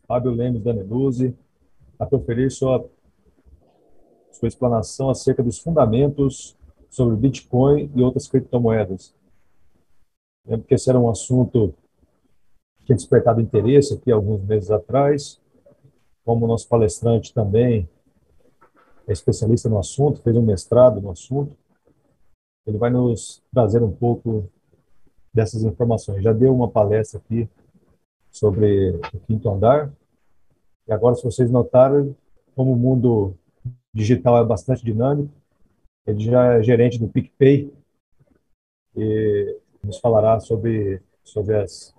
Fábio Lemos Daneluzzi, a proferir sua explanação acerca dos fundamentos sobre Bitcoin e outras criptomoedas. Lembro que esse era um assunto que tinha despertado interesse aqui alguns meses atrás, como o nosso palestrante também é especialista no assunto, fez um mestrado no assunto, ele vai nos trazer um pouco dessas informações. Já deu uma palestra aqui sobre o quinto andar, e agora, se vocês notarem, como o mundo digital é bastante dinâmico, ele já é gerente do PicPay e nos falará sobre as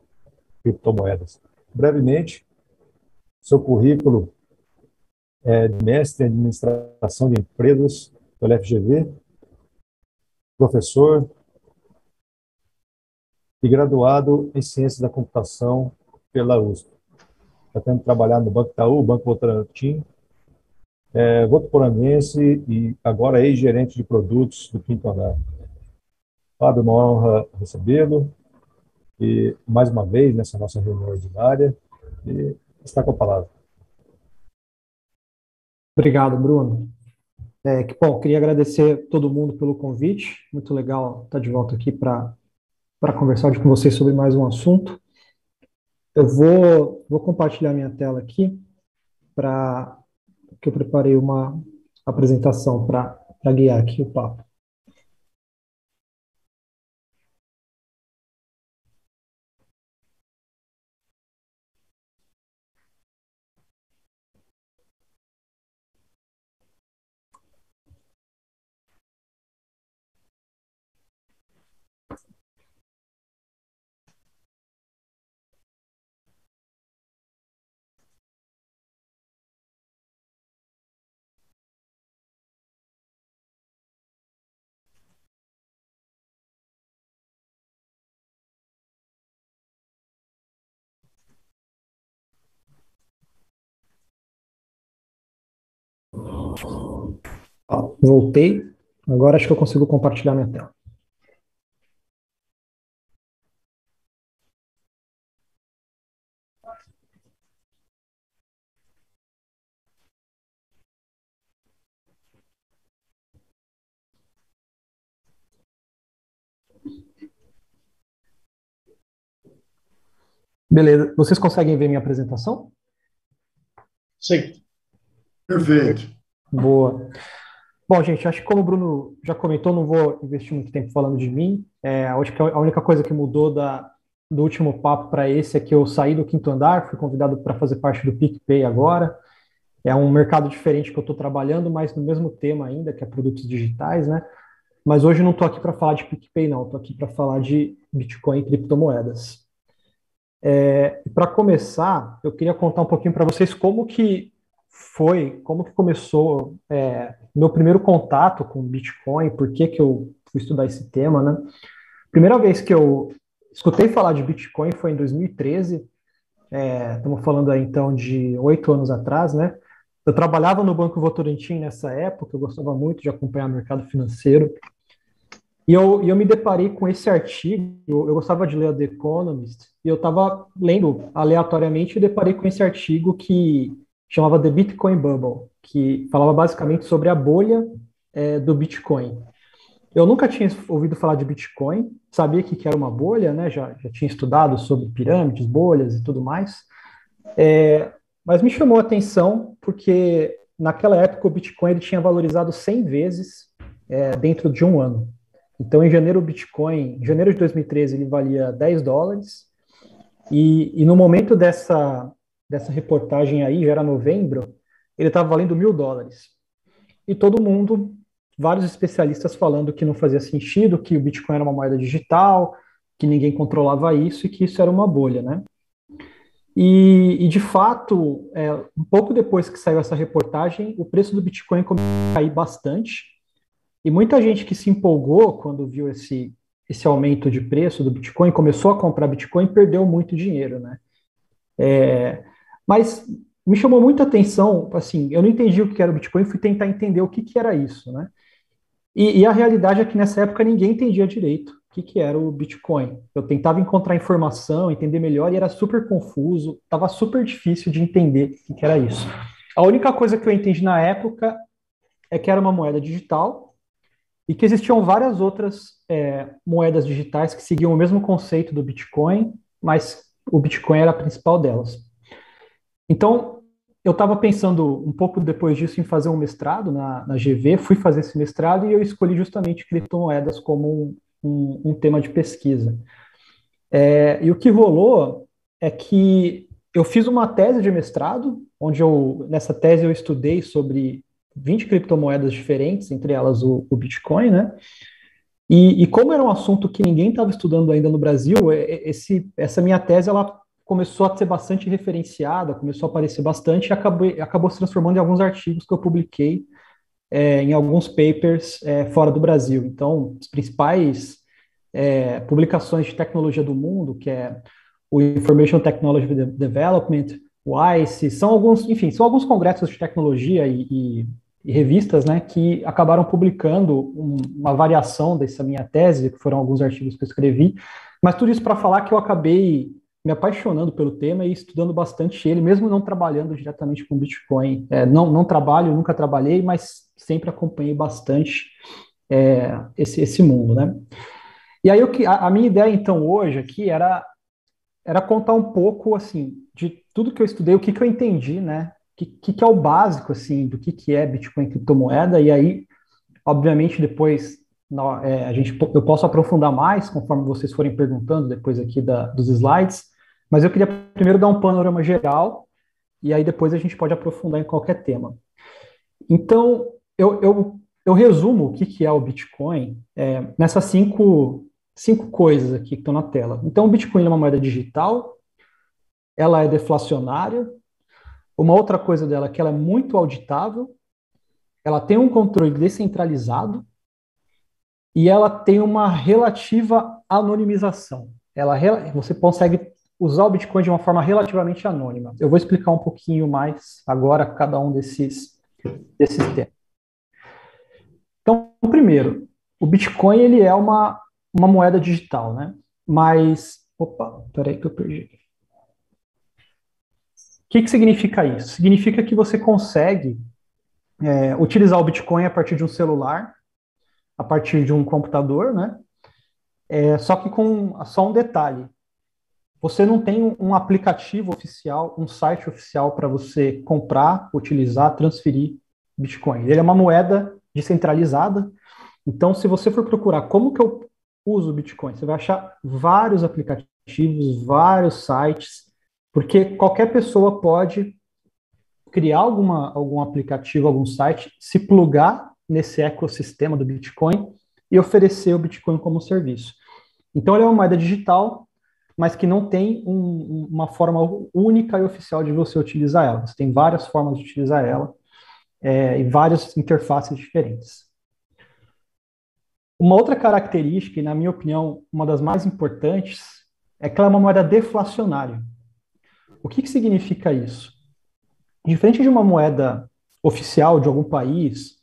criptomoedas. Brevemente, seu currículo é de mestre em administração de empresas pela FGV, professor e graduado em ciências da computação pela USP. Está tendo trabalhado no Banco Itaú, Banco Votorantim, votuporanguense e agora ex-gerente de produtos do Quinto Andar. Fábio, uma honra recebê-lo e mais uma vez nessa nossa reunião ordinária, e está com a palavra. Obrigado, Bruno. Que bom, queria agradecer todo mundo pelo convite. Muito legal estar de volta aqui para conversar com vocês sobre mais um assunto. Eu vou compartilhar minha tela aqui para que eu preparei uma apresentação para guiar aqui o papo. Ó, voltei. Agora acho que eu consigo compartilhar minha tela. Beleza. Vocês conseguem ver minha apresentação? Sim, perfeito. Boa. Bom, gente, acho que como o Bruno já comentou, não vou investir muito tempo falando de mim. Acho que a única coisa que mudou do último papo para esse é que eu saí do Quinto Andar, fui convidado para fazer parte do PicPay agora. É um mercado diferente que eu estou trabalhando, mas no mesmo tema ainda, que é produtos digitais, né? Mas hoje eu não estou aqui para falar de PicPay, não. Estou aqui para falar de Bitcoin e criptomoedas. Para começar, eu queria contar um pouquinho para vocês como que começou meu primeiro contato com Bitcoin, por que que eu fui estudar esse tema, né? Primeira vez que eu escutei falar de Bitcoin foi em 2013, estamos falando aí então de 8 anos atrás, né? Eu trabalhava no Banco Votorantim nessa época, eu gostava muito de acompanhar o mercado financeiro, e eu me deparei com esse artigo, eu gostava de ler a The Economist, e eu estava lendo aleatoriamente e deparei com esse artigo que chamava The Bitcoin Bubble, que falava basicamente sobre a bolha do Bitcoin. Eu nunca tinha ouvido falar de Bitcoin, sabia que era uma bolha, né? Já tinha estudado sobre pirâmides, bolhas e tudo mais, mas me chamou a atenção porque naquela época o Bitcoin ele tinha valorizado 100 vezes dentro de um ano. Então, em janeiro, o Bitcoin, em janeiro de 2013, ele valia US$ 10, e no momento dessa reportagem aí, já era novembro, ele estava valendo US$ 1.000. E todo mundo, vários especialistas falando que não fazia sentido, que o Bitcoin era uma moeda digital, que ninguém controlava isso e que isso era uma bolha, né? E de fato, um pouco depois que saiu essa reportagem, o preço do Bitcoin começou a cair bastante, e muita gente que se empolgou quando viu esse aumento de preço do Bitcoin, começou a comprar Bitcoin e perdeu muito dinheiro, né? Mas me chamou muita atenção, assim, eu não entendi o que era o Bitcoin, fui tentar entender o que era isso, né? E a realidade é que nessa época ninguém entendia direito o que era o Bitcoin. Eu tentava encontrar informação, entender melhor, e era super confuso, estava super difícil de entender o que era isso. A única coisa que eu entendi na época é que era uma moeda digital e que existiam várias outras moedas digitais que seguiam o mesmo conceito do Bitcoin, mas o Bitcoin era a principal delas. Então, eu estava pensando um pouco depois disso em fazer um mestrado na GV, fui fazer esse mestrado e eu escolhi justamente criptomoedas como um tema de pesquisa. E o que rolou é que eu fiz uma tese de mestrado, onde nessa tese eu estudei sobre 20 criptomoedas diferentes, entre elas o Bitcoin, né? E como era um assunto que ninguém estava estudando ainda no Brasil, essa minha tese ela começou a ser bastante referenciada, começou a aparecer bastante e acabou se transformando em alguns artigos que eu publiquei em alguns papers fora do Brasil. Então, as principais publicações de tecnologia do mundo, que é o Information Technology Development, o ICE, são alguns congressos de tecnologia e revistas, né, que acabaram publicando uma variação dessa minha tese, que foram alguns artigos que eu escrevi, mas tudo isso para falar que eu acabei me apaixonando pelo tema e estudando bastante ele, mesmo não trabalhando diretamente com Bitcoin. Não trabalho, nunca trabalhei, mas sempre acompanhei bastante esse mundo, né? E aí a minha ideia, então, hoje aqui era contar um pouco, assim, de tudo que eu estudei, o que eu entendi, né? O que é o básico, assim, do que é Bitcoin e criptomoeda, e aí, obviamente, depois eu posso aprofundar mais, conforme vocês forem perguntando depois aqui dos slides, mas eu queria primeiro dar um panorama geral, e aí depois a gente pode aprofundar em qualquer tema. Então, eu resumo o que é o Bitcoin nessas cinco coisas aqui que estão na tela. Então, o Bitcoin é uma moeda digital, ela é deflacionária. Uma outra coisa dela é que ela é muito auditável, ela tem um controle descentralizado e ela tem uma relativa anonimização. Você consegue usar o Bitcoin de uma forma relativamente anônima. Eu vou explicar um pouquinho mais agora cada um desses temas. Então, primeiro, o Bitcoin ele é uma moeda digital, né? Mas, peraí que eu perdi. O que significa isso? Significa que você consegue utilizar o Bitcoin a partir de um celular, a partir de um computador, né? Só que com só um detalhe. Você não tem um aplicativo oficial, um site oficial para você comprar, utilizar, transferir Bitcoin. Ele é uma moeda descentralizada. Então, se você for procurar como que eu uso o Bitcoin, você vai achar vários aplicativos, vários sites, porque qualquer pessoa pode criar algum aplicativo, algum site, se plugar nesse ecossistema do Bitcoin e oferecer o Bitcoin como serviço. Então, ele é uma moeda digital, mas que não tem uma forma única e oficial de você utilizar ela. Você tem várias formas de utilizar ela e várias interfaces diferentes. Uma outra característica, e na minha opinião, uma das mais importantes, é que ela é uma moeda deflacionária. O que significa isso? Diferente de uma moeda oficial de algum país,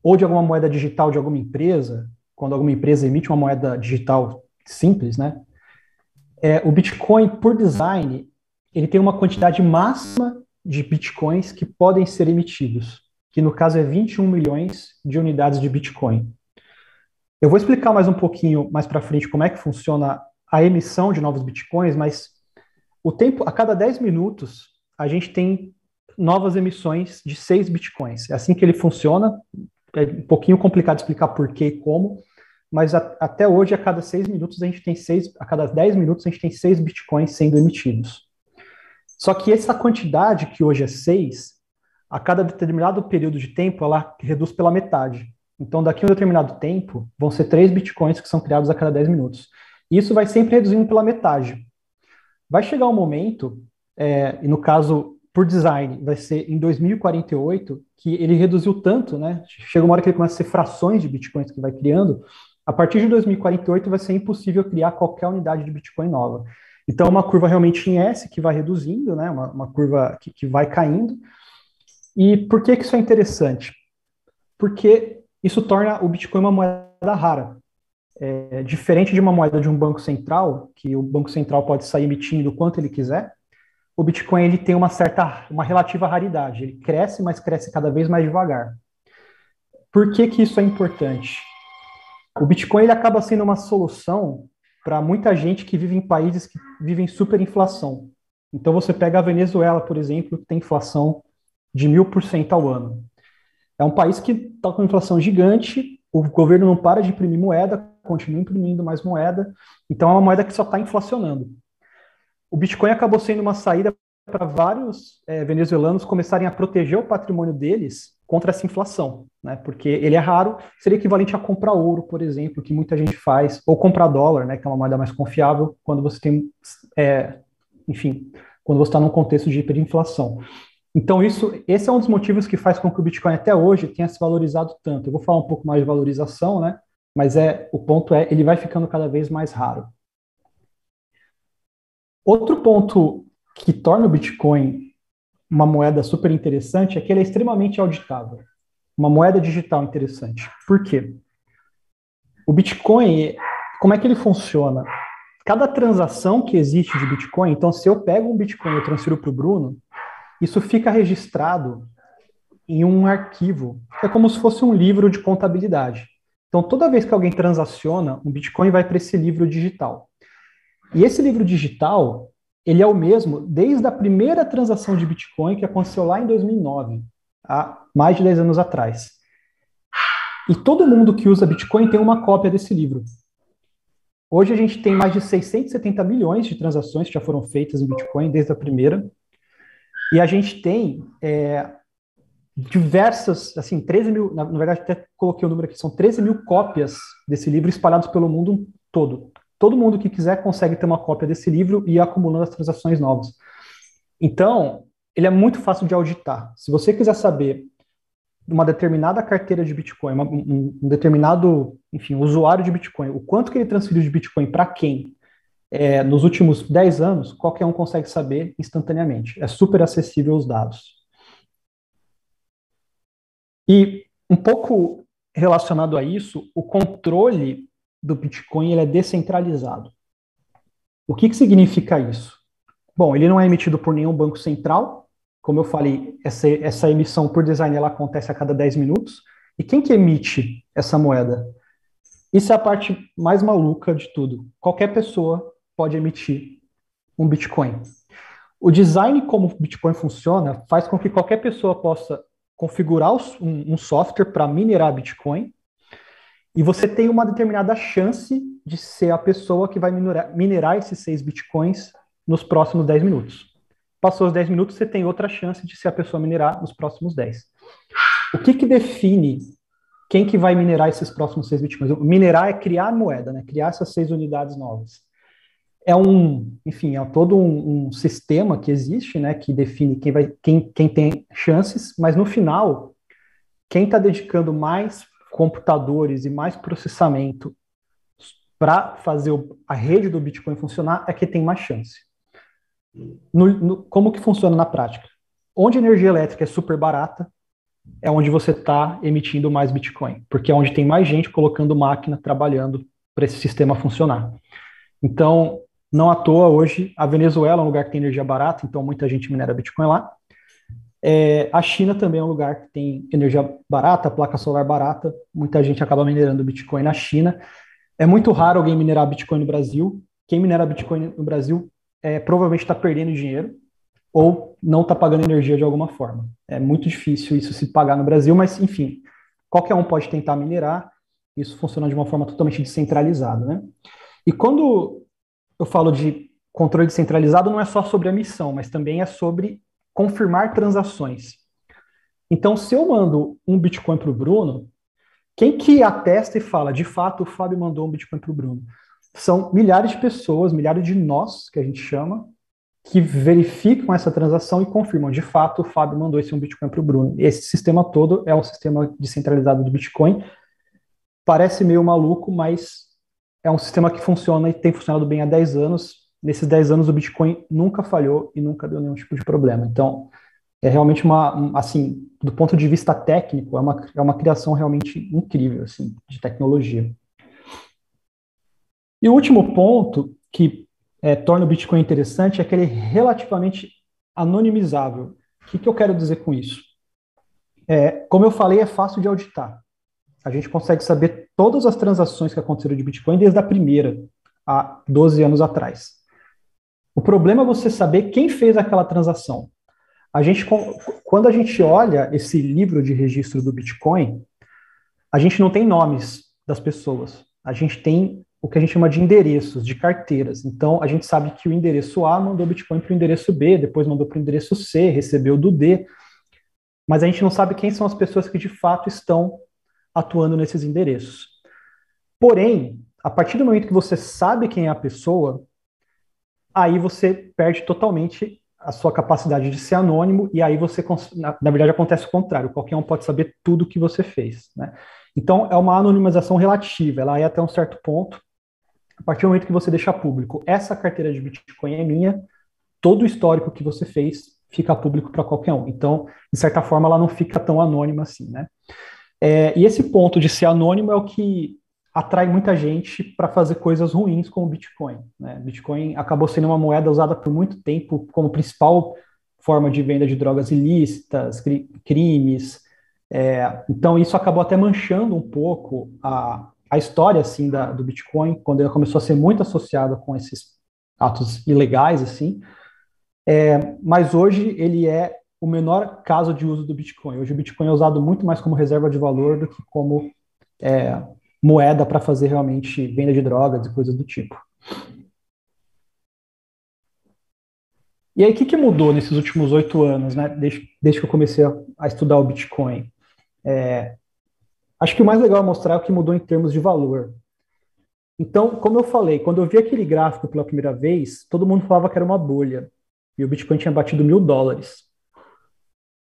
ou de alguma moeda digital de alguma empresa, quando alguma empresa emite uma moeda digital simples, né? O Bitcoin, por design, ele tem uma quantidade máxima de Bitcoins que podem ser emitidos, que no caso é 21 milhões de unidades de Bitcoin. Eu vou explicar mais um pouquinho mais para frente como é que funciona a emissão de novos Bitcoins, mas a cada 10 minutos, a gente tem novas emissões de 6 Bitcoins. É assim que ele funciona. É um pouquinho complicado explicar por quê e como, mas até hoje, a cada 6 minutos, a cada 10 minutos, a gente tem 6 Bitcoins sendo emitidos. Só que essa quantidade, que hoje é 6, a cada determinado período de tempo, ela reduz pela metade. Então, daqui a um determinado tempo, vão ser 3 Bitcoins que são criados a cada 10 minutos. E isso vai sempre reduzindo pela metade. Vai chegar um momento, e no caso, por design, vai ser em 2048, que ele reduziu tanto, né? Chega uma hora que ele começa a ser frações de Bitcoins que vai criando. A partir de 2048 vai ser impossível criar qualquer unidade de Bitcoin nova. Então, uma curva realmente em S que vai reduzindo, né? Uma curva que vai caindo. E por que isso é interessante? Porque Isso torna o Bitcoin uma moeda rara. Diferente de uma moeda de um banco central, que o banco central pode sair emitindo o quanto ele quiser, o Bitcoin ele tem uma relativa raridade. Ele cresce, mas cresce cada vez mais devagar. Por que que isso é importante? O Bitcoin ele acaba sendo uma solução para muita gente que vive em países que vivem superinflação. Então você pega a Venezuela, por exemplo, que tem inflação de 1000% ao ano. É um país que está com inflação gigante, o governo não para de imprimir moeda, continua imprimindo mais moeda, então é uma moeda que só está inflacionando. O Bitcoin acabou sendo uma saída para vários venezuelanos começarem a proteger o patrimônio deles contra essa inflação, né? Porque ele é raro, seria equivalente a comprar ouro, por exemplo, que muita gente faz, ou comprar dólar, né, que é uma moeda mais confiável, quando você tem, enfim, quando você está num contexto de hiperinflação. Então, esse é um dos motivos que faz com que o Bitcoin até hoje tenha se valorizado tanto. Eu vou falar um pouco mais de valorização, né? Mas o ponto ele vai ficando cada vez mais raro. Outro ponto que torna o Bitcoin uma moeda super interessante é que ele é extremamente auditável. Uma moeda digital interessante. Por quê? O Bitcoin, como é que ele funciona? Cada transação que existe de Bitcoin, então se eu pego um Bitcoin e eu transfiro para o Bruno, isso fica registrado em um arquivo, que é como se fosse um livro de contabilidade. Então, toda vez que alguém transaciona, um Bitcoin vai para esse livro digital. E esse livro digital, ele é o mesmo desde a primeira transação de Bitcoin que aconteceu lá em 2009, há mais de 10 anos atrás. E todo mundo que usa Bitcoin tem uma cópia desse livro. Hoje a gente tem mais de 670 milhões de transações que já foram feitas em Bitcoin desde a primeira. E a gente tem diversas, assim, 13 mil, na verdade até coloquei o número aqui, são 13 mil cópias desse livro espalhados pelo mundo todo. Todo mundo que quiser consegue ter uma cópia desse livro e ir acumulando as transações novas. Então, ele é muito fácil de auditar. Se você quiser saber uma determinada carteira de Bitcoin, um determinado, enfim, usuário de Bitcoin, o quanto que ele transferiu de Bitcoin para quem nos últimos 10 anos, qualquer um consegue saber instantaneamente. É super acessível os dados. E um pouco relacionado a isso, o controle do Bitcoin ele é descentralizado. O que significa isso? Bom, ele não é emitido por nenhum banco central. Como eu falei, essa emissão por design ela acontece a cada 10 minutos. E quem que emite essa moeda? Isso é a parte mais maluca de tudo. Qualquer pessoa pode emitir um Bitcoin. O design como o Bitcoin funciona faz com que qualquer pessoa possa configurar um software para minerar Bitcoin e você tem uma determinada chance de ser a pessoa que vai minerar esses 6 Bitcoins nos próximos 10 minutos. Passou os 10 minutos, você tem outra chance de ser a pessoa a minerar nos próximos 10. O que define quem que vai minerar esses próximos 6 Bitcoins? Minerar é criar moeda, né? Criar essas 6 unidades novas. Enfim, é todo um sistema que existe, né, que define quem tem chances, mas no final, quem está dedicando mais computadores e mais processamento para fazer a rede do Bitcoin funcionar é quem tem mais chance. Como que funciona na prática? Onde a energia elétrica é super barata, é onde você está emitindo mais Bitcoin, porque é onde tem mais gente colocando máquina trabalhando para esse sistema funcionar. Então, não à toa, hoje, a Venezuela é um lugar que tem energia barata, então muita gente minera Bitcoin lá. A China também é um lugar que tem energia barata, placa solar barata, muita gente acaba minerando Bitcoin na China. É muito raro alguém minerar Bitcoin no Brasil. Quem minera Bitcoin no Brasil provavelmente está perdendo dinheiro ou não está pagando energia de alguma forma. É muito difícil isso se pagar no Brasil, mas, enfim, qualquer um pode tentar minerar. Isso funciona de uma forma totalmente descentralizada, né? E quando eu falo de controle descentralizado, não é só sobre a missão, mas também é sobre confirmar transações. Então, se eu mando um Bitcoin para o Bruno, quem que atesta e fala, de fato, o Fábio mandou um Bitcoin para o Bruno? São milhares de pessoas, milhares de nós, que a gente chama, que verificam essa transação e confirmam, de fato, o Fábio mandou esse um Bitcoin para o Bruno. Esse sistema todo é um sistema descentralizado de Bitcoin. Parece meio maluco, mas é um sistema que funciona e tem funcionado bem há 10 anos. Nesses 10 anos, o Bitcoin nunca falhou e nunca deu nenhum tipo de problema. Então, é realmente assim, do ponto de vista técnico, é uma criação realmente incrível, assim, de tecnologia. E o último ponto que torna o Bitcoin interessante é que ele é relativamente anonimizável. O que eu quero dizer com isso? Como eu falei, é fácil de auditar. A gente consegue saber todas as transações que aconteceram de Bitcoin desde a primeira, há 12 anos atrás. O problema é você saber quem fez aquela transação. Quando a gente olha esse livro de registro do Bitcoin, a gente não tem nomes das pessoas. A gente tem o que a gente chama de endereços, de carteiras. Então, a gente sabe que o endereço A mandou Bitcoin para o endereço B, depois mandou para o endereço C, recebeu do D, mas a gente não sabe quem são as pessoas que de fato estão atuando nesses endereços. Porém, a partir do momento que você sabe quem é a pessoa, aí você perde totalmente a sua capacidade de ser anônimo, e aí você, na verdade, acontece o contrário, qualquer um pode saber tudo que você fez, né? Então, é uma anonimização relativa, ela é até um certo ponto, a partir do momento que você deixa público, essa carteira de Bitcoin é minha, todo o histórico que você fez fica público para qualquer um. Então, de certa forma, ela não fica tão anônima assim, né? E esse ponto de ser anônimo é o que atrai muita gente para fazer coisas ruins com o Bitcoin, né? Bitcoin acabou sendo uma moeda usada por muito tempo como principal forma de venda de drogas ilícitas, crimes. Então, isso acabou até manchando um pouco a história assim, do Bitcoin, quando ele começou a ser muito associado com esses atos ilegais, assim. Mas hoje ele é o menor caso de uso do Bitcoin. Hoje o Bitcoin é usado muito mais como reserva de valor do que como moeda para fazer realmente venda de drogas e coisas do tipo. E aí, o que mudou nesses últimos 8 anos, né? Desde que eu comecei a estudar o Bitcoin? Acho que o mais legal é mostrar é o que mudou em termos de valor. Então, como eu falei, quando eu vi aquele gráfico pela primeira vez, todo mundo falava que era uma bolha. E o Bitcoin tinha batido $1.000.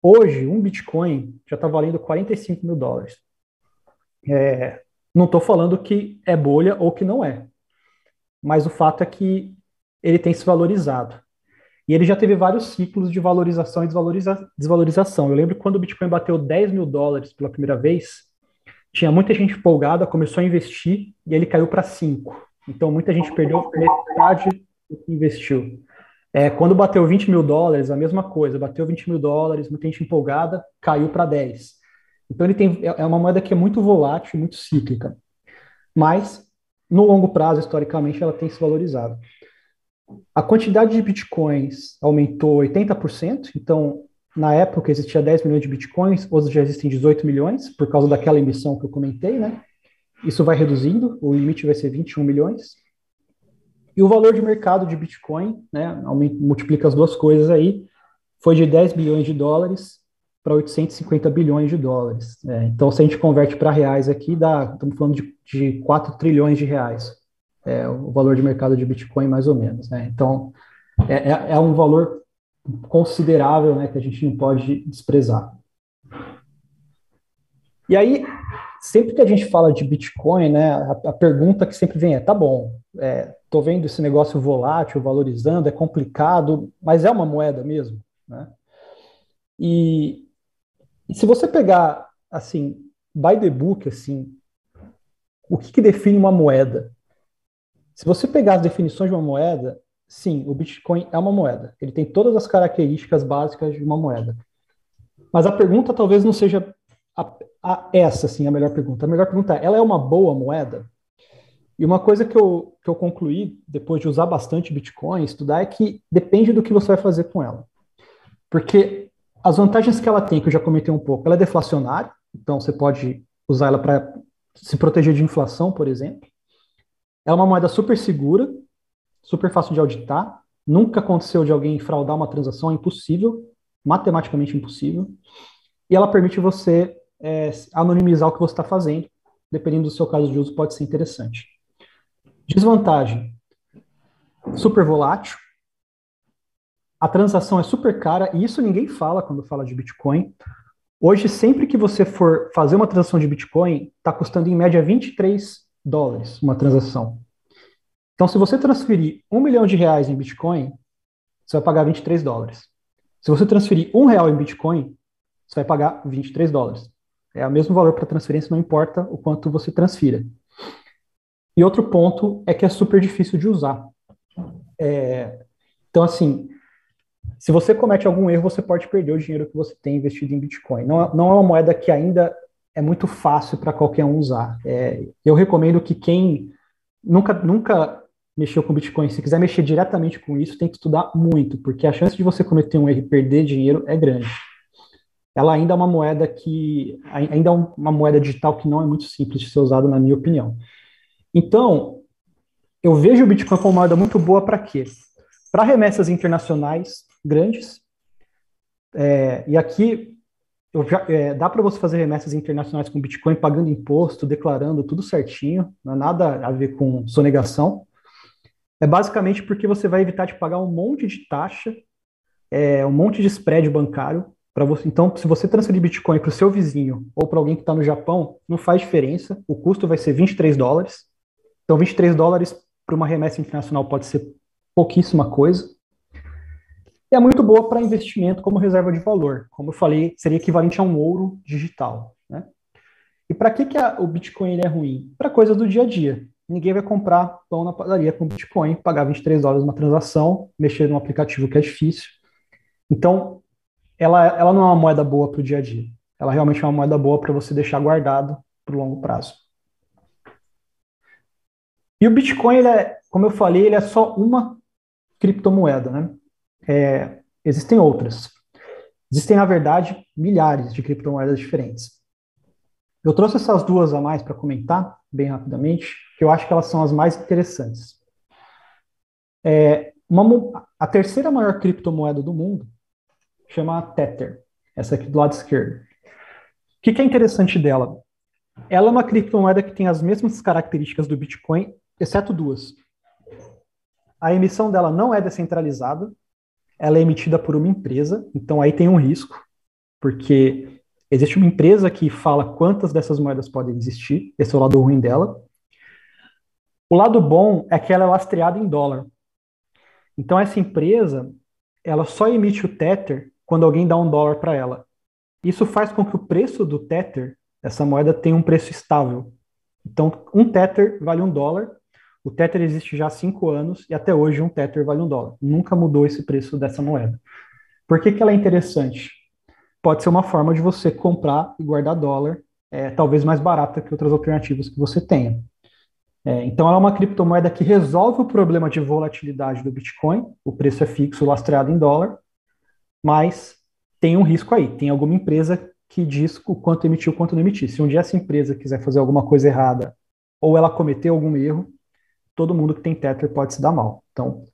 Hoje, um Bitcoin já está valendo $45.000. Não estou falando que é bolha ou que não é. Mas o fato é que ele tem se valorizado. E ele já teve vários ciclos de valorização e desvalorização. Eu lembro que quando o Bitcoin bateu $10.000 pela primeira vez, tinha muita gente empolgada, começou a investir e ele caiu para 5. Então muita gente perdeu metade do que investiu. Quando bateu $20.000, a mesma coisa, bateu $20.000, muita gente empolgada, caiu para 10. Então é uma moeda que é muito volátil, muito cíclica. Mas, no longo prazo, historicamente, ela tem se valorizado. A quantidade de bitcoins aumentou 80%, então, na época existia 10 milhões de bitcoins, hoje já existem 18 milhões, por causa daquela emissão que eu comentei, né? Isso vai reduzindo, o limite vai ser 21 milhões. E o valor de mercado de Bitcoin, né, multiplica as duas coisas aí, foi de 10 bilhões de dólares para 850 bilhões de dólares. Então, se a gente converte para reais aqui, estamos falando de 4 trilhões de reais. O valor de mercado de Bitcoin, mais ou menos, né? Então, é um valor considerável, né, que a gente não pode desprezar. E aí, sempre que a gente fala de Bitcoin, né, a pergunta que sempre vem tá bom, tô vendo esse negócio volátil, valorizando, é complicado, mas é uma moeda mesmo, né? E se você pegar, assim, by the book, assim, o que define uma moeda? Se você pegar as definições de uma moeda, sim, o Bitcoin é uma moeda. Ele tem todas as características básicas de uma moeda. Mas a pergunta talvez não seja essa, assim, a melhor pergunta. A melhor pergunta é, ela é uma boa moeda? E uma coisa que eu concluí, depois de usar bastante Bitcoin, estudar, é que depende do que você vai fazer com ela. Porque as vantagens que ela tem, que eu já comentei um pouco, ela é deflacionária, então você pode usar ela para se proteger de inflação, por exemplo. É uma moeda super segura, super fácil de auditar, nunca aconteceu de alguém fraudar uma transação, é impossível, matematicamente impossível. E ela permite você anonimizar o que você está fazendo, dependendo do seu caso de uso, pode ser interessante. Desvantagem, super volátil, a transação é super cara, e isso ninguém fala quando fala de Bitcoin. Hoje, sempre que você for fazer uma transação de Bitcoin, está custando em média $23 uma transação. Então, se você transferir R$1 milhão em Bitcoin, você vai pagar $23. Se você transferir R$ 1 em Bitcoin, você vai pagar $23. É o mesmo valor para transferência, não importa o quanto você transfira. E outro ponto é que é super difícil de usar. Então, assim, se você comete algum erro, você pode perder o dinheiro que você tem investido em Bitcoin. Não é uma moeda que ainda é muito fácil para qualquer um usar. Eu recomendo que quem nunca mexeu com Bitcoin, se quiser mexer diretamente com isso, tem que estudar muito, porque a chance de você cometer um erro e perder dinheiro é grande. Ela ainda é uma moeda uma moeda digital que não é muito simples de ser usada, na minha opinião. Então, eu vejo o Bitcoin como uma moeda muito boa para quê? Para remessas internacionais grandes, e aqui dá para você fazer remessas internacionais com Bitcoin pagando imposto, declarando tudo certinho, não é nada a ver com sonegação. É basicamente porque você vai evitar de pagar um monte de taxa, um monte de spread bancário para você. Então, se você transferir Bitcoin para o seu vizinho ou para alguém que está no Japão, não faz diferença. O custo vai ser $23. Então, $23 para uma remessa internacional pode ser pouquíssima coisa. E é muito boa para investimento como reserva de valor. Como eu falei, seria equivalente a um ouro digital, né? E para que o Bitcoin ele é ruim? Para coisas do dia a dia. Ninguém vai comprar pão na padaria com Bitcoin, pagar $23 uma transação, mexer num aplicativo que é difícil. Então, ela não é uma moeda boa para o dia a dia. Ela realmente é uma moeda boa para você deixar guardado para o longo prazo. E o Bitcoin, como eu falei, ele é só uma criptomoeda, né? Existem outras. Existem, na verdade, milhares de criptomoedas diferentes. Eu trouxe essas duas a mais para comentar, bem rapidamente, que eu acho que elas são as mais interessantes. A terceira maior criptomoeda do mundo chama Tether, essa aqui do lado esquerdo. O que é interessante dela? Ela é uma criptomoeda que tem as mesmas características do Bitcoin, exceto duas. A emissão dela não é descentralizada, ela é emitida por uma empresa, então aí tem um risco, porque existe uma empresa que fala quantas dessas moedas podem existir, esse é o lado ruim dela. O lado bom é que ela é lastreada em dólar. Então essa empresa, ela só emite o Tether quando alguém dá $1 para ela. Isso faz com que o preço do Tether, essa moeda, tenha um preço estável. Então, um Tether vale $1. O Tether existe já há 5 anos e até hoje um Tether vale $1. Nunca mudou esse preço dessa moeda. Por que ela é interessante? Pode ser uma forma de você comprar e guardar dólar, talvez mais barata que outras alternativas que você tenha. Então, ela é uma criptomoeda que resolve o problema de volatilidade do Bitcoin, o preço é fixo, lastreado em dólar, mas tem um risco aí, tem alguma empresa que diz o quanto emitiu, o quanto não emitiu. Se um dia essa empresa quiser fazer alguma coisa errada, ou ela cometeu algum erro, todo mundo que tem Tether pode se dar mal. Então,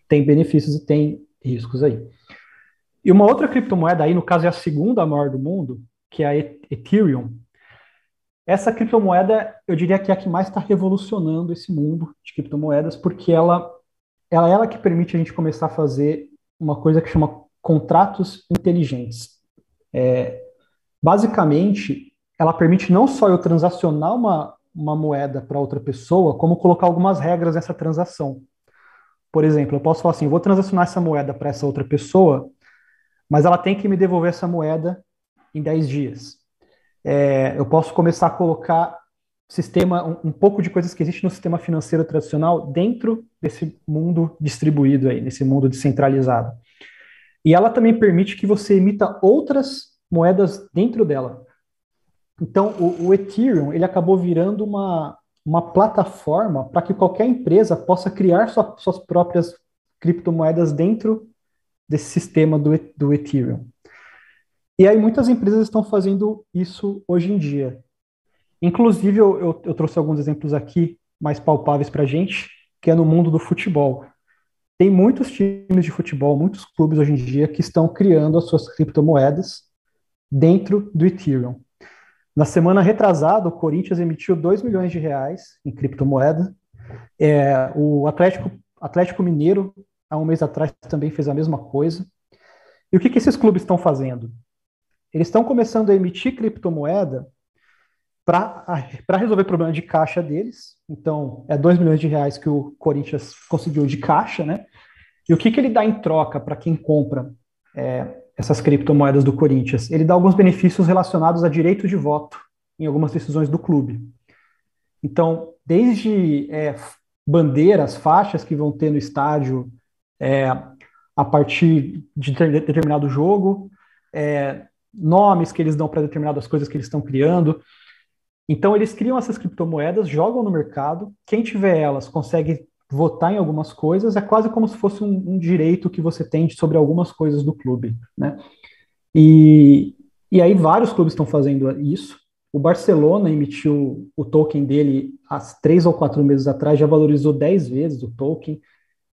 tem benefícios e tem riscos aí. E uma outra criptomoeda aí, no caso é a segunda maior do mundo, que é a Ethereum. Essa criptomoeda, eu diria que é a que mais está revolucionando esse mundo de criptomoedas, porque ela é que permite a gente começar a fazer uma coisa que chama contratos inteligentes. Basicamente, ela permite não só eu transacionar uma moeda para outra pessoa, como colocar algumas regras nessa transação. Por exemplo, eu posso falar assim, eu vou transacionar essa moeda para essa outra pessoa, mas ela tem que me devolver essa moeda em 10 dias. Eu posso começar a colocar um pouco de coisas que existem no sistema financeiro tradicional dentro desse mundo distribuído aí, nesse mundo descentralizado. E ela também permite que você emita outras moedas dentro dela. Então, o Ethereum, ele acabou virando uma plataforma para que qualquer empresa possa criar suas próprias criptomoedas dentro desse sistema do Ethereum. E aí muitas empresas estão fazendo isso hoje em dia. Inclusive, eu trouxe alguns exemplos aqui mais palpáveis para a gente, que é no mundo do futebol. Tem muitos times de futebol, muitos clubes hoje em dia que estão criando as suas criptomoedas dentro do Ethereum. Na semana retrasada, o Corinthians emitiu R$ 2 milhões em criptomoeda. O Atlético Mineiro, há um mês atrás, também fez a mesma coisa. E o que esses clubes estão fazendo? Eles estão começando a emitir criptomoeda para resolver o problema de caixa deles. Então, é R$ 2 milhões que o Corinthians conseguiu de caixa, né? E o que ele dá em troca para quem compra essas criptomoedas do Corinthians. Ele dá alguns benefícios relacionados a direito de voto em algumas decisões do clube. Então, desde bandeiras, faixas que vão ter no estádio a partir de determinado jogo, nomes que eles dão para determinadas coisas que eles estão criando. Então, eles criam essas criptomoedas, jogam no mercado, quem tiver elas consegue votar em algumas coisas, é quase como se fosse um direito que você tem sobre algumas coisas do clube, né? E aí vários clubes estão fazendo isso. O Barcelona emitiu o token dele há 3 ou 4 meses atrás, já valorizou 10 vezes o token.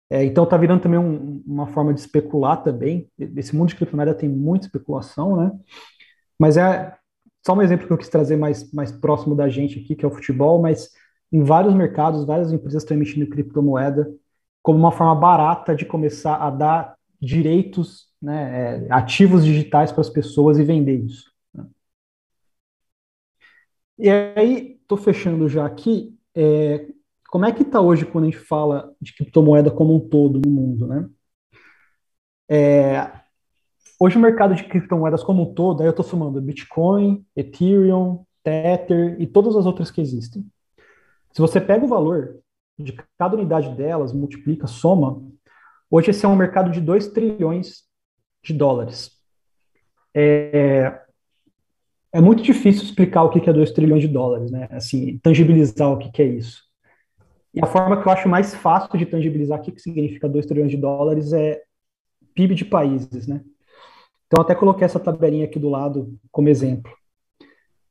Então está virando também uma forma de especular também. Esse mundo de criptomoeda tem muita especulação, né? Mas é só um exemplo que eu quis trazer mais próximo da gente aqui, que é o futebol, mas em vários mercados, várias empresas estão emitindo criptomoeda como uma forma barata de começar a dar direitos, né, ativos digitais para as pessoas e vender isso. Né? E aí, estou fechando já aqui, como é que está hoje quando a gente fala de criptomoeda como um todo no mundo, né? Hoje o mercado de criptomoedas como um todo, aí eu estou somando Bitcoin, Ethereum, Tether e todas as outras que existem. Se você pega o valor de cada unidade delas, multiplica, soma, hoje esse é um mercado de 2 trilhões de dólares. É muito difícil explicar o que é 2 trilhões de dólares, né? Assim, tangibilizar o que é isso. E a forma que eu acho mais fácil de tangibilizar o que significa 2 trilhões de dólares é PIB de países, né? Então, eu até coloquei essa tabelinha aqui do lado como exemplo.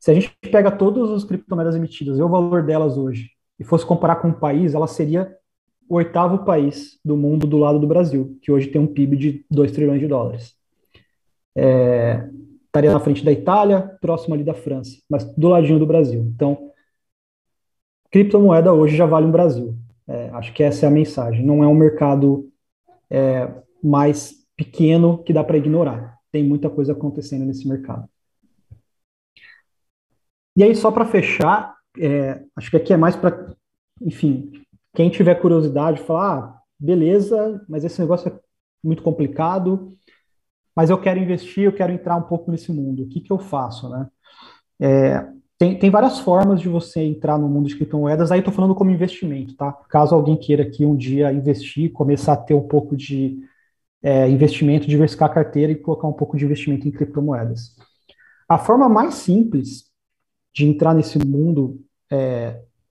Se a gente pega todas as criptomoedas emitidas e o valor delas hoje, e fosse comparar com um país, ela seria o 8º país do mundo do lado do Brasil, que hoje tem um PIB de 2 trilhões de dólares. Estaria na frente da Itália, próximo ali da França, mas do ladinho do Brasil. Então, criptomoeda hoje já vale um Brasil. Acho que essa é a mensagem. Não é um mercado mais pequeno que dá para ignorar. Tem muita coisa acontecendo nesse mercado. E aí, só para fechar, acho que aqui é mais para, enfim, quem tiver curiosidade, falar, beleza, mas esse negócio é muito complicado, mas eu quero investir, eu quero entrar um pouco nesse mundo. O que eu faço, né? Tem várias formas de você entrar no mundo de criptomoedas, aí estou falando como investimento, tá? Caso alguém queira aqui um dia investir, começar a ter um pouco de investimento, diversificar a carteira e colocar um pouco de investimento em criptomoedas. A forma mais simples de entrar nesse mundo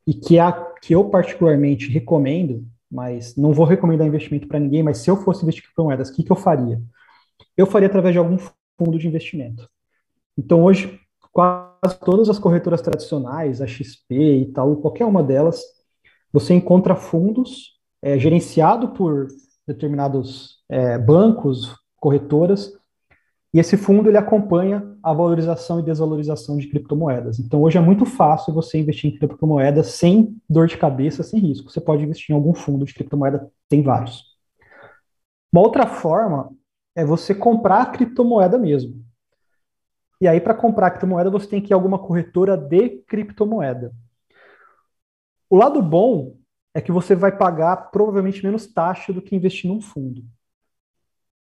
e que é a que eu particularmente recomendo, mas não vou recomendar investimento para ninguém, mas se eu fosse investir em criptomoedas, o que eu faria? Eu faria através de algum fundo de investimento. Então, hoje, quase todas as corretoras tradicionais, a XP, Itaú, qualquer uma delas, você encontra fundos gerenciados por determinados bancos, corretoras, e esse fundo ele acompanha a valorização e desvalorização de criptomoedas. Então, hoje é muito fácil você investir em criptomoedas sem dor de cabeça, sem risco. Você pode investir em algum fundo de criptomoeda, tem vários. Uma outra forma é você comprar a criptomoeda mesmo. E aí, para comprar a criptomoeda, você tem que ir a alguma corretora de criptomoeda. O lado bom é que você vai pagar provavelmente menos taxa do que investir num fundo.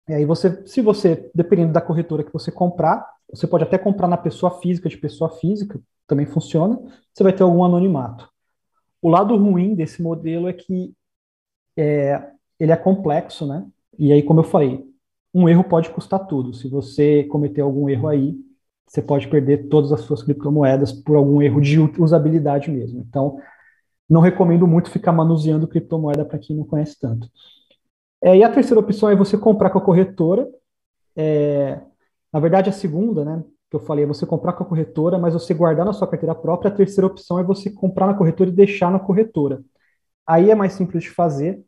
E aí se você, dependendo da corretora que você comprar, você pode até comprar na pessoa física, de pessoa física, também funciona, você vai ter algum anonimato. O lado ruim desse modelo é que ele é complexo, né? E aí, como eu falei, um erro pode custar tudo. Se você cometer algum erro aí, você pode perder todas as suas criptomoedas por algum erro de usabilidade mesmo. Então, não recomendo muito ficar manuseando criptomoeda para quem não conhece tanto. E a terceira opção é você comprar com a corretora. Na verdade, a segunda, né, que eu falei, é você comprar com a corretora, mas você guardar na sua carteira própria. A terceira opção é você comprar na corretora e deixar na corretora. Aí é mais simples de fazer,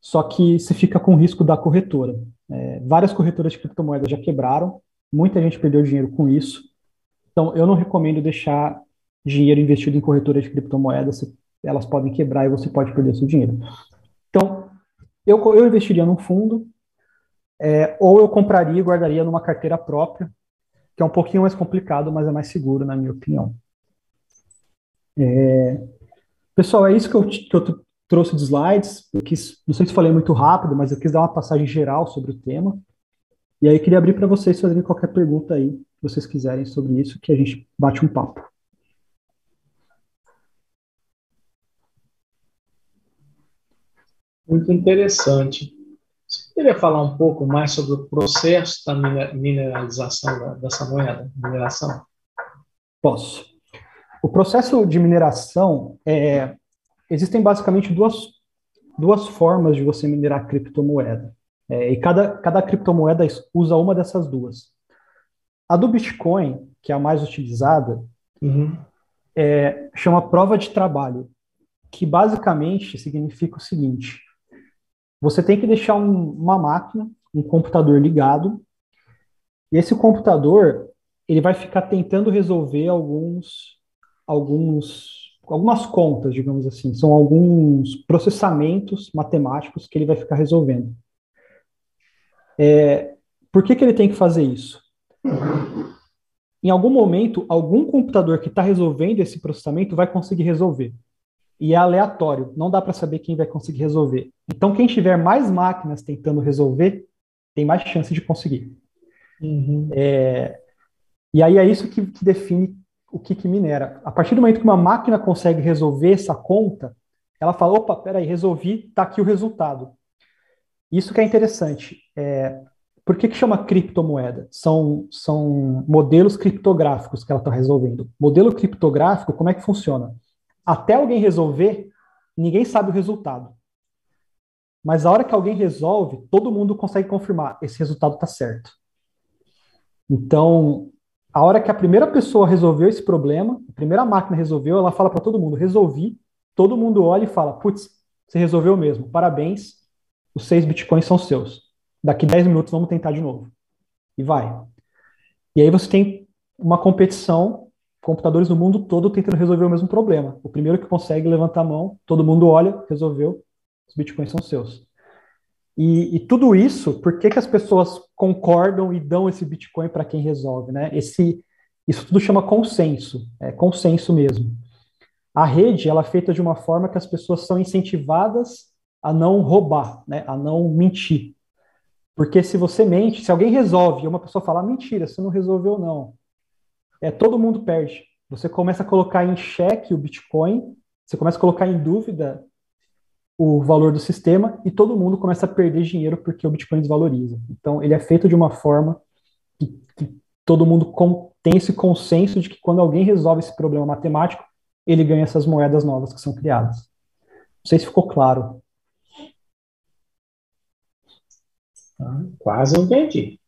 só que você fica com o risco da corretora. Várias corretoras de criptomoedas já quebraram, muita gente perdeu dinheiro com isso. Então, eu não recomendo deixar dinheiro investido em corretoras de criptomoedas, elas podem quebrar e você pode perder seu dinheiro. Então, eu investiria num fundo, ou eu compraria e guardaria numa carteira própria, que é um pouquinho mais complicado, mas é mais seguro, na minha opinião. Pessoal, é isso que eu trouxe de slides. Não sei se falei muito rápido, mas eu quis dar uma passagem geral sobre o tema. E aí eu queria abrir para vocês fazerem qualquer pergunta aí que vocês quiserem sobre isso, que a gente bate um papo. Muito interessante. Você poderia falar um pouco mais sobre o processo da mineralização dessa moeda, mineração? Posso. O processo de mineração, existem basicamente duas formas de você minerar criptomoeda. E cada criptomoeda usa uma dessas duas. A do Bitcoin, que é a mais utilizada, chama prova de trabalho, que basicamente significa o seguinte: você tem que deixar uma máquina, um computador ligado, e esse computador ele vai ficar tentando resolver algumas contas, digamos assim. São alguns processamentos matemáticos que ele vai ficar resolvendo. Por que ele tem que fazer isso? Em algum momento, algum computador que está resolvendo esse processamento vai conseguir resolver. E é aleatório, não dá para saber quem vai conseguir resolver. Então, quem tiver mais máquinas tentando resolver, tem mais chance de conseguir. E aí é isso que define o que minera. A partir do momento que uma máquina consegue resolver essa conta, ela fala, opa, peraí, resolvi, está aqui o resultado. Isso que é interessante. Por que chama criptomoeda? São modelos criptográficos que ela está resolvendo. Modelo criptográfico, como é que funciona? Até alguém resolver, ninguém sabe o resultado. Mas a hora que alguém resolve, todo mundo consegue confirmar, esse resultado está certo. Então, a hora que a primeira pessoa resolveu esse problema, a primeira máquina resolveu, ela fala para todo mundo, resolvi, todo mundo olha e fala, putz, você resolveu mesmo, parabéns, os 6 bitcoins são seus. Daqui 10 minutos vamos tentar de novo. E vai. E aí você tem uma competição, computadores no mundo todo tentando resolver o mesmo problema. O primeiro que consegue levanta a mão, todo mundo olha, resolveu, os bitcoins são seus. E tudo isso, por que as pessoas concordam e dão esse bitcoin para quem resolve, né? Isso tudo chama consenso, é consenso mesmo. A rede, ela é feita de uma forma que as pessoas são incentivadas a não roubar, né? A não mentir. Porque se você mente, se alguém resolve e uma pessoa fala, mentira, você não resolveu não, todo mundo perde. Você começa a colocar em xeque o Bitcoin, você começa a colocar em dúvida o valor do sistema e todo mundo começa a perder dinheiro porque o Bitcoin desvaloriza. Então, ele é feito de uma forma que todo mundo tem esse consenso de que quando alguém resolve esse problema matemático, ele ganha essas moedas novas que são criadas. Não sei se ficou claro. Quase entendi.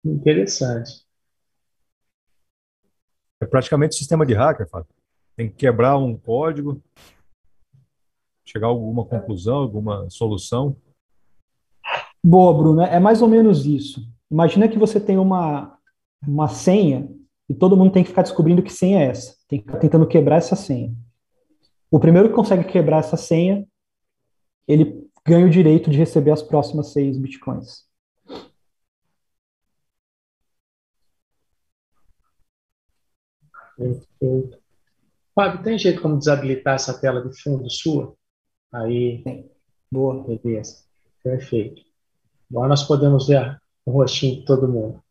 Interessante. É praticamente sistema de hacker, Fábio. Tem que quebrar um código, chegar a alguma conclusão, alguma solução. Boa, Bruno. É mais ou menos isso. Imagina que você tem uma senha e todo mundo tem que ficar descobrindo que senha é essa. Tem que ficar tentando quebrar essa senha. O primeiro que consegue quebrar essa senha, ele ganha o direito de receber as próximas 6 bitcoins. Perfeito. Fábio, tem jeito como desabilitar essa tela de fundo sua? Aí, boa. beleza. Perfeito. Agora nós podemos ver o rostinho de todo mundo.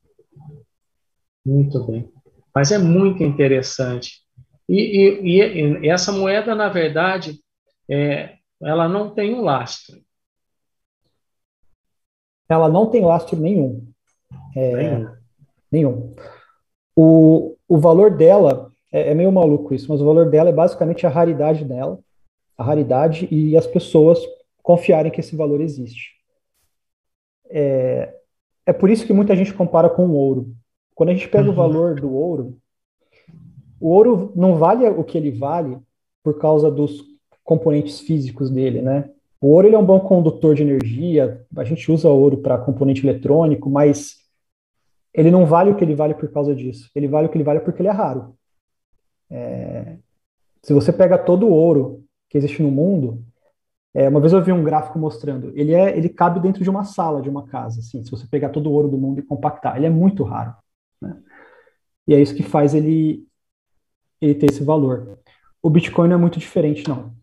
Muito bem. Mas é muito interessante. E essa moeda, na verdade, ela não tem um lastro. Ela não tem lastro nenhum. Nenhum. O valor dela, é meio maluco isso, mas o valor dela é basicamente a raridade dela, a raridade e as pessoas confiarem que esse valor existe. É por isso que muita gente compara com o ouro. Quando a gente pega o valor do ouro, o ouro não vale o que ele vale por causa dos componentes físicos dele, né? O ouro ele é um bom condutor de energia, a gente usa ouro para componente eletrônico, mas ele não vale o que ele vale por causa disso. Ele vale o que ele vale porque ele é raro. Se você pega todo o ouro que existe no mundo, uma vez eu vi um gráfico mostrando, ele cabe dentro de uma sala, de uma casa, assim, se você pegar todo o ouro do mundo e compactar. Ele é muito raro, né? E é isso que faz ele ter esse valor. O Bitcoin não é muito diferente, não.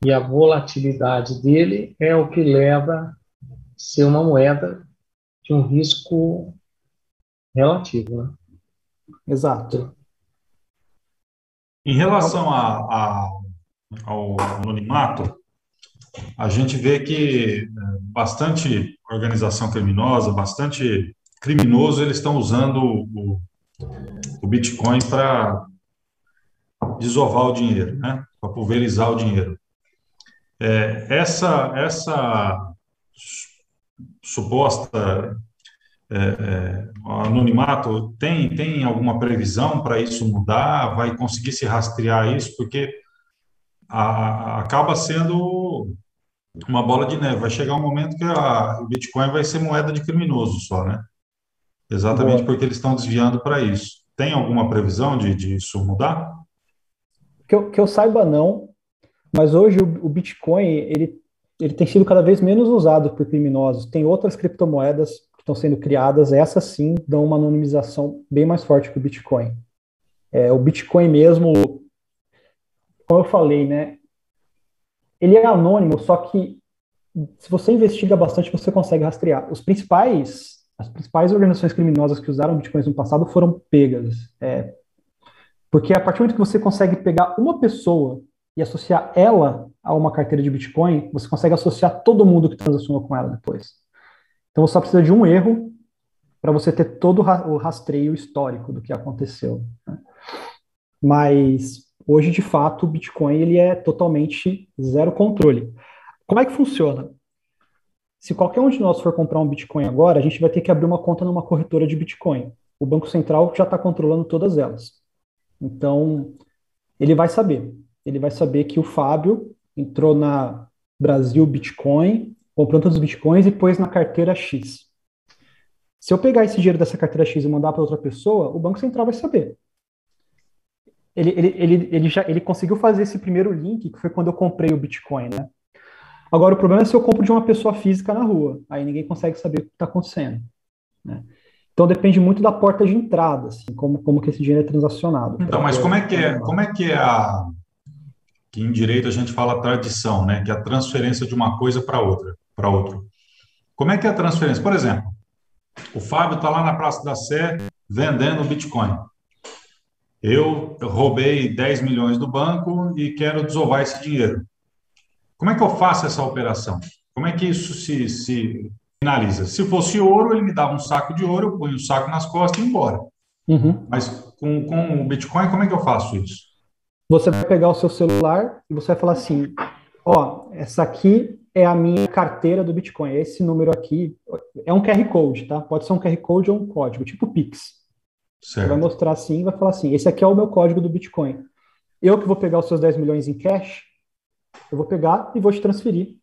E a volatilidade dele é o que leva a ser uma moeda de um risco relativo, né? Exato. Em relação ao anonimato, a gente vê que bastante organização criminosa, bastante criminoso, eles estão usando o Bitcoin para desovar o dinheiro, né? Para pulverizar o dinheiro. Essa suposta anonimato tem alguma previsão para isso mudar? Vai conseguir se rastrear isso? Porque acaba sendo uma bola de neve. Vai chegar um momento que o Bitcoin vai ser moeda de criminoso só, né? Exatamente Boa. porque eles estão desviando para isso. Tem alguma previsão de isso mudar? Que eu saiba, não, mas hoje o Bitcoin, ele tem sido cada vez menos usado por criminosos. Tem outras criptomoedas que estão sendo criadas, essas sim dão uma anonimização bem mais forte que o Bitcoin. O Bitcoin mesmo, como eu falei, né, ele é anônimo, só que se você investiga bastante, você consegue rastrear. As principais organizações criminosas que usaram Bitcoins no passado foram pegas. Porque a partir do momento que você consegue pegar uma pessoa e associar ela a uma carteira de Bitcoin, você consegue associar todo mundo que transacionou com ela depois. Então você só precisa de um erro para você ter todo o rastreio histórico do que aconteceu, né? Mas hoje, de fato, o Bitcoin ele é totalmente zero controle. Como é que funciona? Se qualquer um de nós for comprar um Bitcoin agora, a gente vai ter que abrir uma conta numa corretora de Bitcoin. O Banco Central já está controlando todas elas. Então, ele vai saber. Ele vai saber que o Fábio entrou na Brasil Bitcoin, comprou todos os Bitcoins e pôs na carteira X. Se eu pegar esse dinheiro dessa carteira X e mandar para outra pessoa, o Banco Central vai saber. Ele conseguiu fazer esse primeiro link, que foi quando eu comprei o Bitcoin, né? Agora, o problema é se eu compro de uma pessoa física na rua. Aí ninguém consegue saber o que está acontecendo, né? Então depende muito da porta de entrada, assim, como que esse dinheiro é transacionado. Então, mas como é que que em direito a gente fala tradição, né? Que é a transferência de uma coisa para outra. Como é que é a transferência? Por exemplo, o Fábio está lá na Praça da Sé vendendo Bitcoin. Eu roubei 10 milhões do banco e quero desovar esse dinheiro. Como é que eu faço essa operação? Como é que isso se finaliza? Se fosse ouro, ele me dava um saco de ouro, eu ponho o saco nas costas e ia embora. Uhum. Mas com o Bitcoin, como é que eu faço isso? Você vai pegar o seu celular e você vai falar assim, ó, essa aqui é a minha carteira do Bitcoin, esse número aqui é um QR Code, tá? Pode ser um QR Code ou um código, tipo Pix. Você vai Certo. mostrar assim e vai falar assim, esse aqui é o meu código do Bitcoin. Eu que vou pegar os seus 10 milhões em cash, eu vou pegar e vou te transferir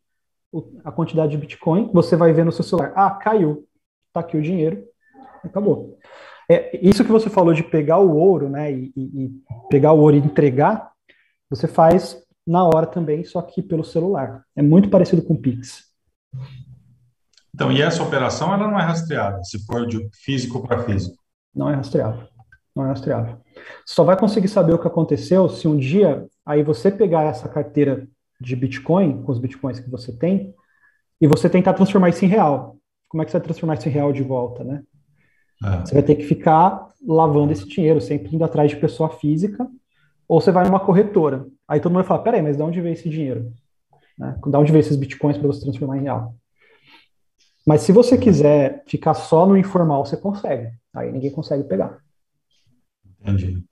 a quantidade de Bitcoin, você vai ver no seu celular, caiu, tá aqui o dinheiro, acabou. Isso que você falou de pegar o ouro, né, e pegar o ouro e entregar, você faz na hora também, só que pelo celular. É muito parecido com o Pix. Então, e essa operação, ela não é rastreada, se for de físico para físico. Não é rastreável. Não é rastreável. Só vai conseguir saber o que aconteceu se um dia aí você pegar essa carteira de Bitcoin, com os Bitcoins que você tem, e você tentar transformar isso em real. Como é que você vai transformar isso em real de volta, né? Você vai ter que ficar lavando esse dinheiro, sempre indo atrás de pessoa física, ou você vai numa corretora. Aí todo mundo vai falar, peraí, mas de onde veio esse dinheiro? Né? De onde veio esses Bitcoins para você transformar em real? Mas se você quiser ficar só no informal, você consegue. Aí ninguém consegue pegar. Entendi.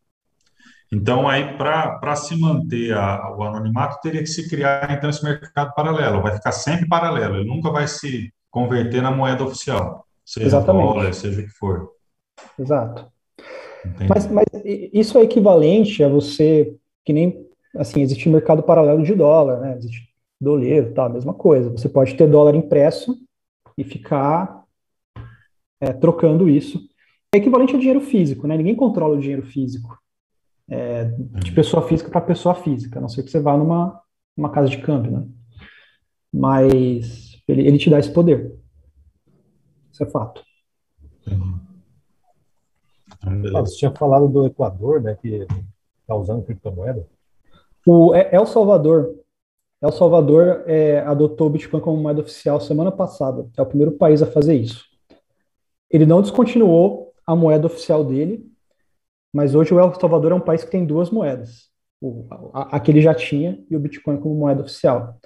Então, aí, para se manter o anonimato, teria que se criar, então, esse mercado paralelo. Vai ficar sempre paralelo. Ele nunca vai se converter na moeda oficial, seja dólar, Exatamente. seja o que for. Exato. Entendi. Mas isso é equivalente a você, que nem, assim, existe mercado paralelo de dólar, né? Existe doleiro, tá, a mesma coisa. Você pode ter dólar impresso e ficar trocando isso. É equivalente a dinheiro físico, né? Ninguém controla o dinheiro físico de pessoa física para pessoa física, a não ser que você vá numa casa de câmbio, né? Mas ele te dá esse poder. Isso é fato. Entendi. Então, Você beleza. tinha falado do Equador, né, que está usando criptomoeda. O El Salvador, El Salvador adotou o Bitcoin como moeda oficial semana passada. É o primeiro país a fazer isso. Ele não descontinuou a moeda oficial dele, mas hoje o El Salvador é um país que tem duas moedas. A que ele já tinha e o Bitcoin como moeda oficial.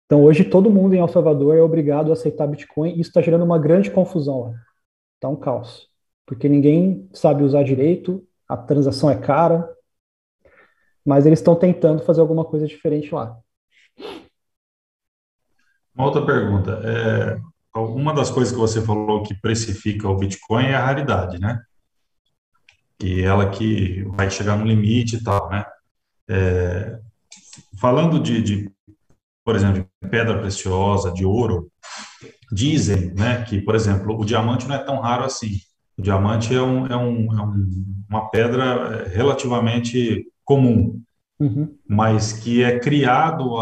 Então hoje todo mundo em El Salvador é obrigado a aceitar Bitcoin e isso está gerando uma grande confusão lá. Está um caos. Porque ninguém sabe usar direito, a transação é cara, mas eles estão tentando fazer alguma coisa diferente lá. Uma outra pergunta. Uma das coisas que você falou que precifica o Bitcoin é a raridade, né? Que ela que vai chegar no limite e tal, né? Falando por exemplo, de pedra preciosa, de ouro, dizem, né, que, por exemplo, o diamante não é tão raro assim. O diamante uma pedra relativamente comum, Uhum. mas que é criado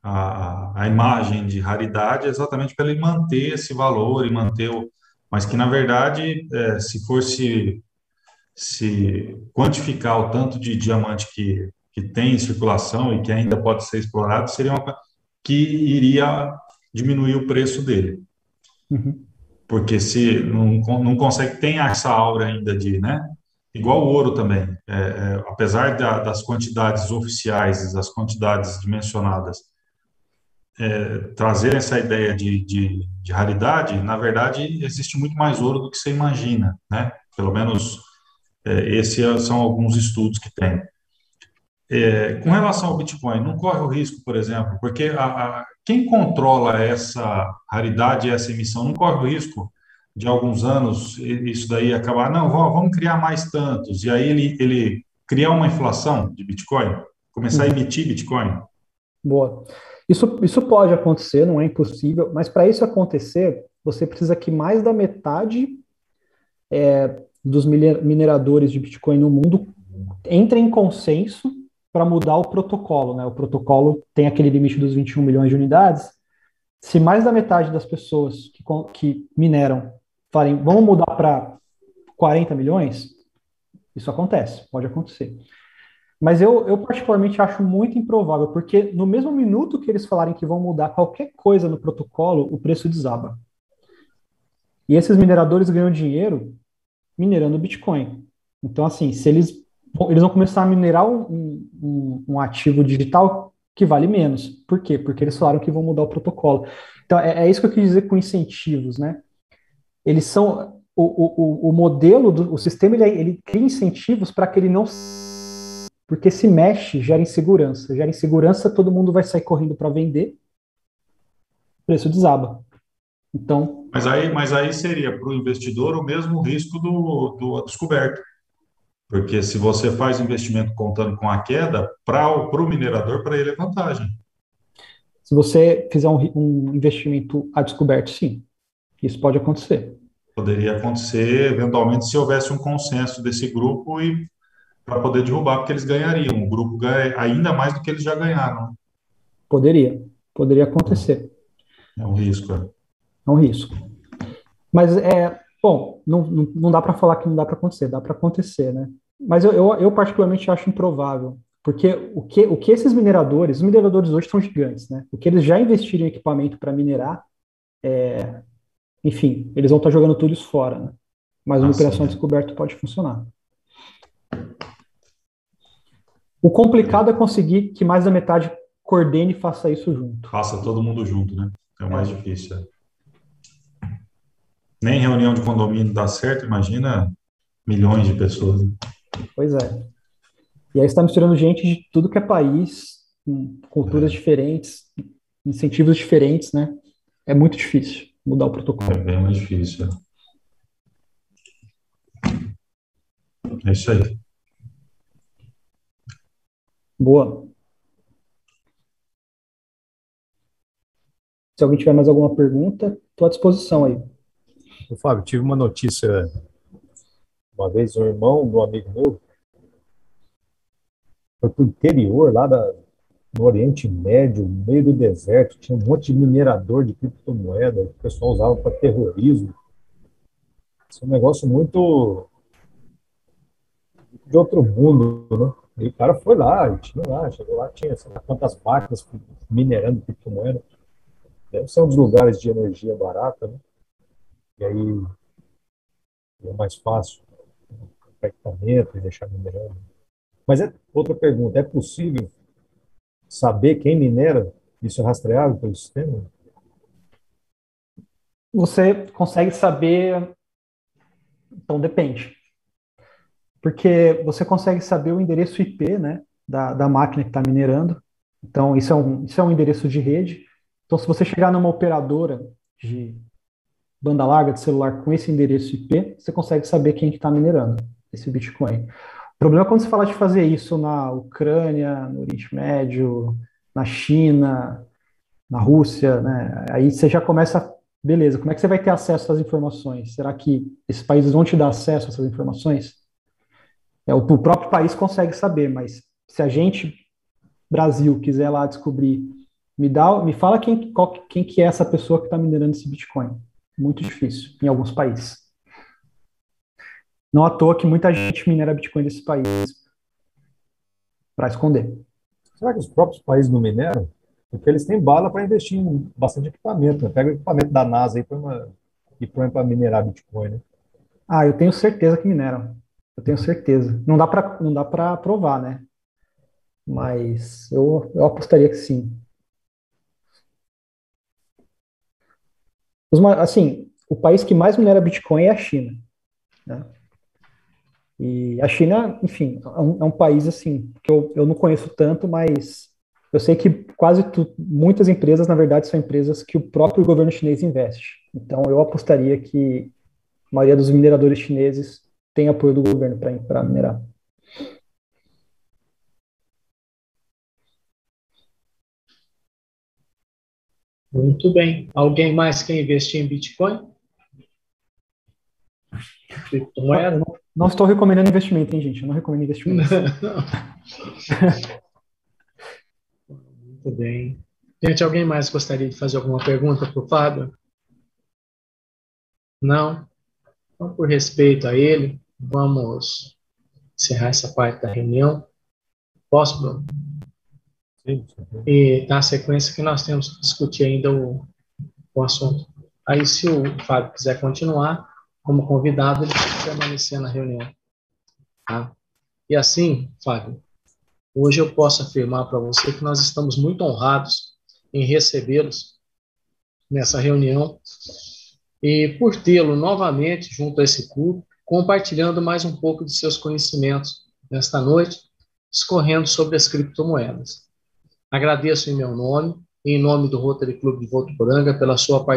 a imagem de raridade exatamente para ele manter esse valor e manter o. Mas que, na verdade, se se quantificar o tanto de diamante que tem em circulação e que ainda pode ser explorado, seria uma coisa que iria diminuir o preço dele. Uhum. Porque se não consegue, tem essa aura ainda de, né? Igual o ouro também. Apesar das quantidades oficiais, das quantidades dimensionadas, trazer essa ideia de raridade, na verdade, existe muito mais ouro do que você imagina, né? Pelo menos, esses são alguns estudos que tem. Com relação ao Bitcoin, não corre o risco, por exemplo, porque quem controla essa raridade, essa emissão, não corre o risco de alguns anos isso daí acabar, não, vamos criar mais tantos, e aí ele criar uma inflação de Bitcoin, começar a Uhum. emitir Bitcoin? Boa. Isso pode acontecer, não é impossível, mas para isso acontecer, você precisa que mais da metade dos mineradores de Bitcoin no mundo entrem em consenso para mudar o protocolo, né? O protocolo tem aquele limite dos 21 milhões de unidades. Se mais da metade das pessoas que mineram falarem, vamos mudar para 40 milhões, isso acontece, pode acontecer. Mas eu particularmente acho muito improvável, porque no mesmo minuto que eles falarem que vão mudar qualquer coisa no protocolo, o preço desaba. E esses mineradores ganham dinheiro minerando Bitcoin. Então, assim, se eles vão começar a minerar um ativo digital que vale menos. Por quê? Porque eles falaram que vão mudar o protocolo. Então, é isso que eu quis dizer com incentivos, né? Eles são. O modelo, o sistema, ele cria incentivos para que ele não. Porque se mexe, gera insegurança. Gera insegurança, todo mundo vai sair correndo para vender, o preço desaba. Então. Mas aí seria para o investidor o mesmo risco do descoberto. Porque se você faz investimento contando com a queda, para o minerador, para ele é vantagem. Se você fizer um investimento a descoberto, sim, isso pode acontecer. Poderia acontecer, eventualmente, se houvesse um consenso desse grupo e para poder derrubar, porque eles ganhariam. O grupo ganha ainda mais do que eles já ganharam, né? Poderia acontecer. É um risco. É um risco. Mas bom, não dá para falar que não dá para acontecer, dá para acontecer, né? Mas eu particularmente acho improvável, porque o que esses mineradores, os mineradores hoje são gigantes, né? O que eles já investiram em equipamento para minerar, enfim, eles vão estar jogando tudo isso fora, né? Mas uma operação de descoberto pode funcionar. O complicado é conseguir que mais da metade coordene e faça isso junto. Faça todo mundo junto, né? É o mais difícil. Nem reunião de condomínio dá certo, imagina milhões de pessoas. Pois é. E aí você está misturando gente de tudo que é país, com culturas diferentes, incentivos diferentes, né? É muito difícil mudar o protocolo. É bem mais difícil. É isso aí. Boa. Se alguém tiver mais alguma pergunta, estou à disposição aí. Fábio, tive uma notícia uma vez, um irmão de um amigo meu foi para o interior, no Oriente Médio, no meio do deserto, tinha um monte de minerador de criptomoeda que o pessoal usava para terrorismo. Isso é um negócio muito de outro mundo, né? E o cara foi lá, e tinha lá, chegou lá, tinha sei lá, quantas máquinas minerando criptomoeda. Deve ser um dos lugares de energia barata, né? E aí é mais fácil para equipamento e deixar minerando. Mas outra pergunta, é possível saber quem minera? Isso é rastreável pelo sistema? Você consegue saber, então depende. Porque você consegue saber o endereço IP, né, da máquina que está minerando. Então, isso é um endereço de rede. Então, se você chegar numa operadora de banda larga de celular com esse endereço IP, você consegue saber quem que está minerando esse Bitcoin. O problema é quando você fala de fazer isso na Ucrânia, no Oriente Médio, na China, na Rússia, né? Aí você já começa, beleza, como é que você vai ter acesso às informações? Será que esses países vão te dar acesso a essas informações? O próprio país consegue saber, mas se a gente, Brasil, quiser lá descobrir, me fala quem que é essa pessoa que está minerando esse Bitcoin. Muito difícil em alguns países. Não à toa que muita gente minera Bitcoin desses países para esconder. Será que os próprios países não mineram? Porque eles têm bala para investir em bastante equipamento, né? Pega o equipamento da NASA aí e põe para minerar Bitcoin, né? Ah, eu tenho certeza que mineram. Eu tenho certeza. Não dá para provar, né? Mas eu apostaria que sim. Assim, o país que mais minera Bitcoin é a China, né? E a China, enfim, é um país assim que eu não conheço tanto, mas eu sei que muitas empresas, na verdade, são empresas que o próprio governo chinês investe. Então, eu apostaria que a maioria dos mineradores chineses tem apoio do governo para minerar. Muito bem. Alguém mais quer investir em Bitcoin? Eu Criptomoeda? não estou recomendando investimento, hein, gente? Eu não recomendo investimento. Muito bem. Gente, alguém mais gostaria de fazer alguma pergunta para o Fábio? Não? Então, por respeito a ele, vamos encerrar essa parte da reunião. Posso, Bruno? Sim. E na sequência que nós temos que discutir ainda o assunto. Aí, se o Fábio quiser continuar como convidado, ele pode permanecer na reunião. Tá? E assim, Fábio, hoje eu posso afirmar para você que nós estamos muito honrados em recebê-los nessa reunião e por tê-lo novamente junto a esse clube, compartilhando mais um pouco de seus conhecimentos nesta noite, discorrendo sobre as criptomoedas. Agradeço em meu nome e em nome do Rotary Clube de Votuporanga pela sua participação.